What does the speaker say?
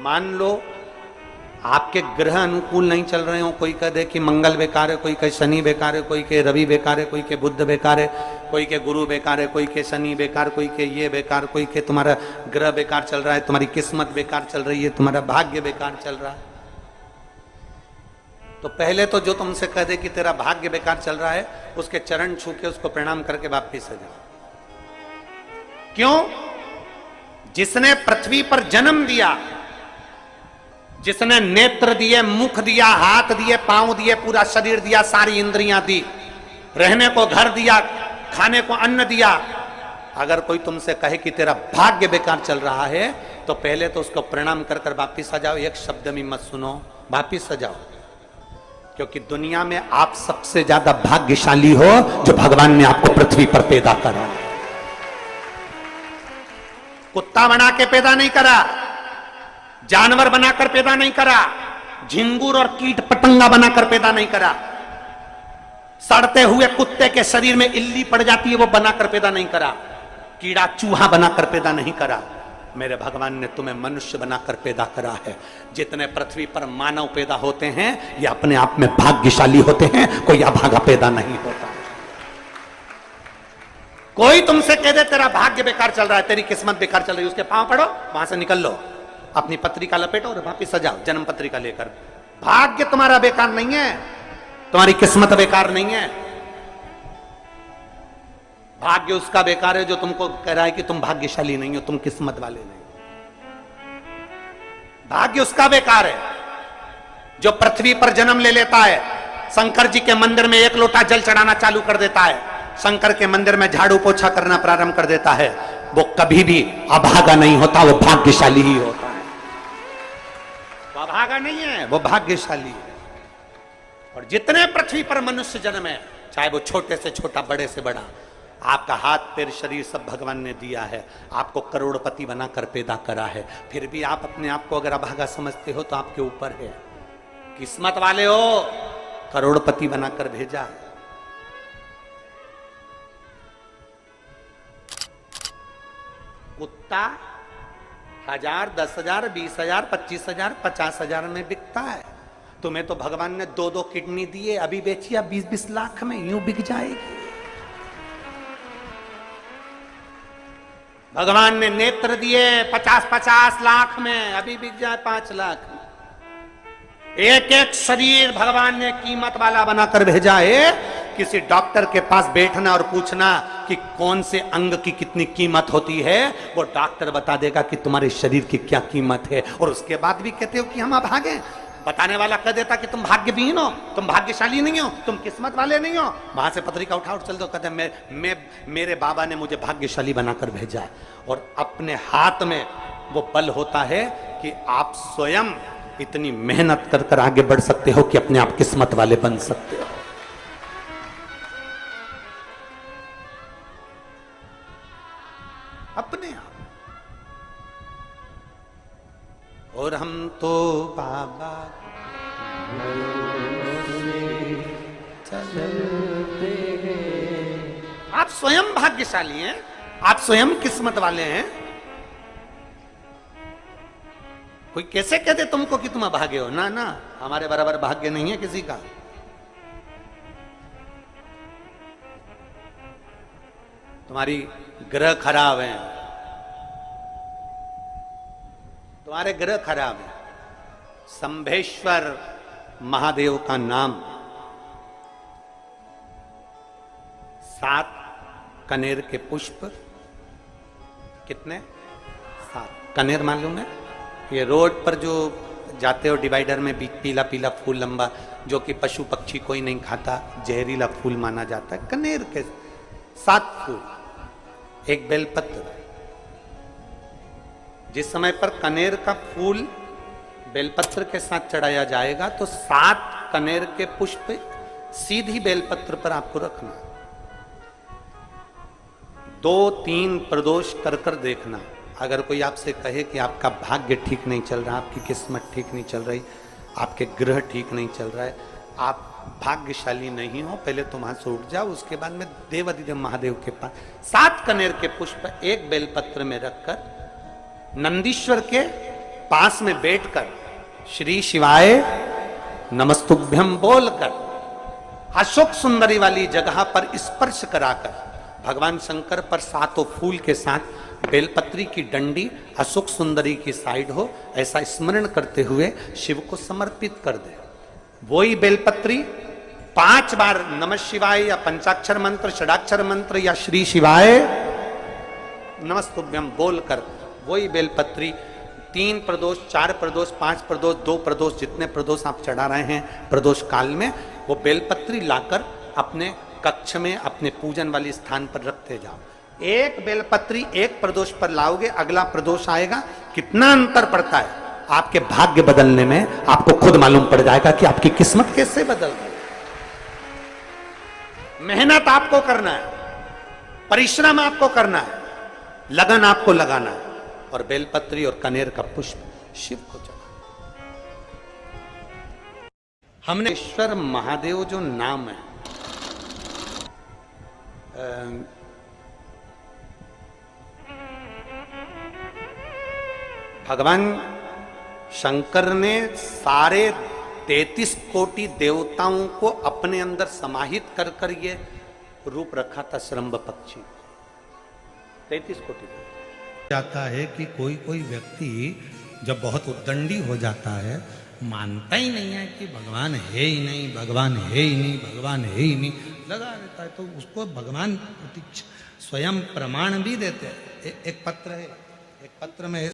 मान लो आपके ग्रह अनुकूल नहीं चल रहे हो, कोई कह दे कि मंगल बेकार है, कोई कहे शनि बेकार है, कोई के रवि बेकार है, कोई के बुध बेकार है, कोई के गुरु बेकार है, कोई के शनि बेकार, कोई के ये बेकार, कोई के तुम्हारा ग्रह बेकार चल रहा है, तुम्हारी किस्मत बेकार चल रही है, तुम्हारा भाग्य बेकार चल रहा है। तो पहले तो जो तुमसे कह दे कि तेरा भाग्य बेकार चल रहा है, उसके चरण छू के उसको प्रणाम करके वापिस आ जाओ। क्यों? जिसने पृथ्वी पर जन्म दिया, जिसने नेत्र दिए, मुख दिया, हाथ दिए, पांव दिए, पूरा शरीर दिया, सारी इंद्रियां दी, रहने को घर दिया, खाने को अन्न दिया, अगर कोई तुमसे कहे कि तेरा भाग्य बेकार चल रहा है, तो पहले तो उसको प्रणाम कर कर वापिस आ जाओ। एक शब्द भी मत सुनो, वापिस आ जाओ। क्योंकि दुनिया में आप सबसे ज्यादा भाग्यशाली हो जो भगवान ने आपको पृथ्वी पर पैदा करा। कुत्ता बना के पैदा नहीं करा, जानवर बनाकर पैदा नहीं करा, झिंगुर और कीट पतंगा बनाकर पैदा नहीं करा, सड़ते हुए कुत्ते के शरीर में इल्ली पड़ जाती है वो बनाकर पैदा नहीं करा, कीड़ा चूहा बनाकर पैदा नहीं करा। मेरे भगवान ने तुम्हें मनुष्य बनाकर पैदा करा है। जितने पृथ्वी पर मानव पैदा होते हैं ये अपने आप में भाग्यशाली होते हैं, कोई अभागा पैदा नहीं होता। कोई तुमसे कह दे तेरा भाग्य बेकार चल रहा है, तेरी किस्मत बेकार चल रही है, उसके पांव पड़ो, वहां से निकल लो, अपनी पत्रिका लपेटो और वापिस सजाओ जन्म पत्रिका लेकर। भाग्य तुम्हारा बेकार नहीं है, तुम्हारी किस्मत बेकार नहीं है। भाग्य उसका बेकार है जो तुमको कह रहा है कि तुम भाग्यशाली नहीं हो, तुम किस्मत वाले नहीं। भाग्य उसका बेकार है जो पृथ्वी पर जन्म ले लेता है, शंकर जी के मंदिर में एक लोटा जल चढ़ाना चालू कर देता है, शंकर के मंदिर में झाड़ू पोछा करना प्रारंभ कर देता है, वो कभी भी अभागा नहीं होता, वो भाग्यशाली ही होता है। वो अभागा नहीं है, वो भाग्यशाली है। और जितने पृथ्वी पर मनुष्य जन्म है, चाहे वो छोटे से छोटा, बड़े से बड़ा, आपका हाथ पैर शरीर सब भगवान ने दिया है, आपको करोड़पति बनाकर पैदा करा है, फिर भी आप अपने आप को अगर अभागा समझते हो तो आपके ऊपर है। किस्मत वाले हो, करोड़पति बनाकर भेजा है। कुत्ता 1000, 10,000, 20,000, 25,000, 50,000 में बिकता है। तुम्हें तो भगवान ने 2-2 किडनी दिए, अभी बेचिए 20-20 लाख में, यूं बिक जाएगी। भगवान ने नेत्र दिए 50-50 लाख में, अभी बिक जाए 5 लाख में। एक एक शरीर भगवान ने कीमत वाला बनाकर भेजा है। किसी डॉक्टर के पास बैठना और पूछना कि कौन से अंग की कितनी कीमत होती है, वो डॉक्टर बता देगा कि तुम्हारे शरीर की क्या कीमत है। और उसके बाद भी कहते हो कि हम अभागे। बताने वाला कह देता कि तुम भाग्यहीन हो, तुम भाग्यशाली नहीं हो, तुम किस्मत वाले नहीं हो। वहां से पत्रिका उठा चल दो, कहते मेरे बाबा ने मुझे भाग्यशाली बनाकर भेजा है। और अपने हाथ में वो बल होता है कि आप स्वयं इतनी मेहनत कर कर आगे बढ़ सकते हो कि अपने आप किस्मत वाले बन सकते हो। अपने आप। और हम तो बाबा चलते हैं। आप स्वयं भाग्यशाली हैं, आप स्वयं किस्मत वाले हैं। कोई कैसे कहते तुमको कि तुम अभागे हो? ना ना, हमारे बराबर भाग्य नहीं है किसी का। तुम्हारी ग्रह खराब है, तुम्हारे ग्रह खराब है। संभेश्वर महादेव का नाम 7 कनेर के पुष्प, कितने? 7 कनेर मालूम है? ये रोड पर जो जाते हो डिवाइडर में पीला पीला फूल लंबा, जो कि पशु पक्षी कोई नहीं खाता, जहरीला फूल माना जाता है। कनेर के 7 फूल, एक बेलपत्र। जिस समय पर कनेर का फूल बेलपत्र के साथ चढ़ाया जाएगा तो 7 कनेर के पुष्प सीधी बेलपत्र पर आपको रखना। 2-3 प्रदोष कर कर देखना। अगर कोई आपसे कहे कि आपका भाग्य ठीक नहीं चल रहा, आपकी किस्मत ठीक नहीं चल रही, आपके ग्रह ठीक नहीं चल रहा है, आप भाग्यशाली नहीं हो, पहले तुम वहां से उठ जाओ। उसके बाद में देवाधिदेव महादेव के पास 7 कनेर के पुष्प एक बेलपत्र में रखकर नंदीश्वर के पास में बैठकर श्री शिवाय नमस्तुभ्यम बोलकर अशोक सुंदरी वाली जगह पर स्पर्श कराकर भगवान शंकर पर सातों फूल के साथ बेलपत्री की डंडी अशोक सुंदरी की साइड हो, ऐसा स्मरण करते हुए शिव को समर्पित कर दे। वही बेलपत्री 5 बार नमः शिवाय या पंचाक्षर मंत्र, षडाक्षर मंत्र या श्री शिवाय नमस्तुभ्यम बोलकर वही बेलपत्री 3 प्रदोष, 4 प्रदोष, 5 प्रदोष, 2 प्रदोष, जितने प्रदोष आप चढ़ा रहे हैं प्रदोष काल में, वो बेलपत्री लाकर अपने कक्ष में अपने पूजन वाले स्थान पर रखते जाओ। एक बेलपत्री एक प्रदोष पर लाओगे, अगला प्रदोष आएगा, कितना अंतर पड़ता है आपके भाग्य बदलने में, आपको खुद मालूम पड़ जाएगा कि आपकी किस्मत कैसे बदल गई। मेहनत आपको करना है, परिश्रम आपको करना है, लगन आपको लगाना है, और बेलपत्री और कनेर का पुष्प शिव को चढ़ा। हमने ईश्वर महादेव जो नाम है, भगवान शंकर ने सारे 33 कोटि देवताओं को अपने अंदर समाहित कर कर ये रूप रखा था श्रम्भ पक्षी। 33 कोटि जाता है कि कोई कोई व्यक्ति जब बहुत उद्दंडी हो जाता है, मानता ही नहीं है कि भगवान है ही नहीं, भगवान है ही नहीं, भगवान है ही नहीं, लगा रहता है, तो उसको भगवान स्वयं प्रमाण भी देते हैं। एक पत्र है, एक पत्र में